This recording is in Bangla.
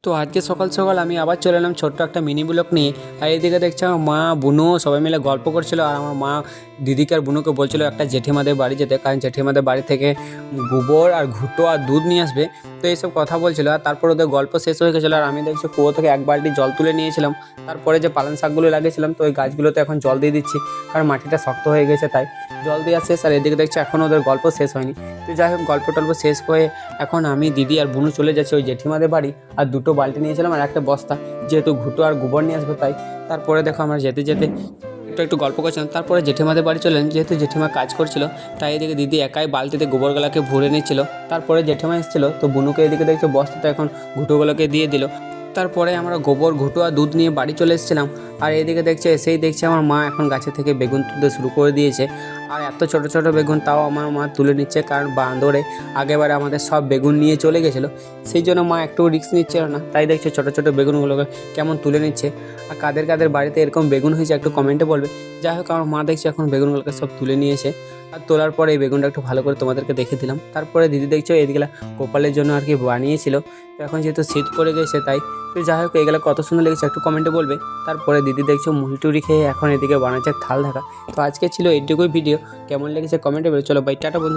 তো আজকে সকাল সকাল আমি আবার চলে এলাম ছোট্ট একটা মিনি ব্লগ নিয়ে। আর এইদিকে দেখছি আমার মা বুনু সবাই মিলে গল্প করছিল, আর আমার মা দিদিকে আর বুনুকে বলছিল একটা জেঠিমাদের বাড়ি যেতে, কারণ জেঠিমাদের বাড়ি থেকে গোবর আর ঘুঁটো আর দুধ নিয়ে আসবে। তো এইসব কথা বলছিল, আর তারপর ওদের গল্প শেষ হয়ে গেছিলো। আর আমি দেখছি কুয়ো থেকে এক বালতি জল তুলে নিয়েছিলাম। তারপরে যে পালং শাকগুলো লাগিয়েছিলাম, তো ওই গাছগুলোতে এখন জল দিয়ে দিচ্ছি, কারণ মাটিটা শক্ত হয়ে গেছে তাই জল দেওয়া শেষ। আর এদিকে দেখছি এখন ওদের গল্প শেষ হয়নি। তো যাই হোক, গল্প টল্প শেষ হয়ে এখন আমি দিদি আর বুনু চলে যাচ্ছি ওই জেঠিমাদের বাড়ি। আর দুটো বালতি নিয়েছিলাম আর একটা বস্তা, যেহেতু ঘুঁটো আর গোবর নিয়ে আসবো তাই। তারপরে দেখো আমরা যেতে যেতে একটু একটু গল্প করছিলাম। তারপরে জেঠিমাদের বাড়ি চলেন, যেহেতু জেঠিমা কাজ করছিল তাই এদিকে দিদি একাই বালতিতে গোবরগুলোকে ভরে নিচ্ছিল। তারপরে জেঠিমা এসেছিলো, তো বুনুকে এদিকে দেখছো বস্তাটা এখন ঘুঁটোগুলোকে দিয়ে দিল। তারপরে আমরা গোবর ঘুঁটো আর দুধ নিয়ে বাড়ি চলে এসেছিলাম। আর এদিকে দেখছি আমার মা এখন গাছে থেকে বেগুন তুলতে শুরু করে দিয়েছে। আর এত ছোট ছোট বেগুন তাও আমার মা তুলে নিচ্ছে, কারণ বাঁদরে আগেবারে আমাদের সব বেগুন নিয়ে চলে গেছিলো। সেই জন্য মা একটু রিস্ক নিচ্ছিল না, তাই দেখছো ছোটো ছোটো বেগুনগুলোকে কেমন তুলে নিচ্ছে। আর কাদের কাদের বাড়িতে এরকম বেগুন হয়েছে একটু কমেন্টে বলবে। যাই হোক, আমার মা দেখছি এখন বেগুনগুলোকে সব তুলে নিয়েছে। আর তোলার পরে এই বেগুনটা একটু ভালো করে তোমাদেরকে দেখে দিলাম। তারপরে দিদি দেখছো এদিকে গোপালের জন্য আর কি বানিয়েছিল। তো এখন যেহেতু শীত পড়ে গেছে তাই। তো যাই হোক, এগুলো কত সুন্দর লেগেছে একটু কমেন্টে বলবে। তারপরে দিদি দেখছো মুড়ি টুড়ি খেয়ে এখন এদিকে বানাচ্ছে থাল ঢাকা। তো আজকে ছিল এইটুকুই ভিডিও, কেমন লেগেছে কমেন্টে বলে। চলো বাই, টাটা বন্ধু।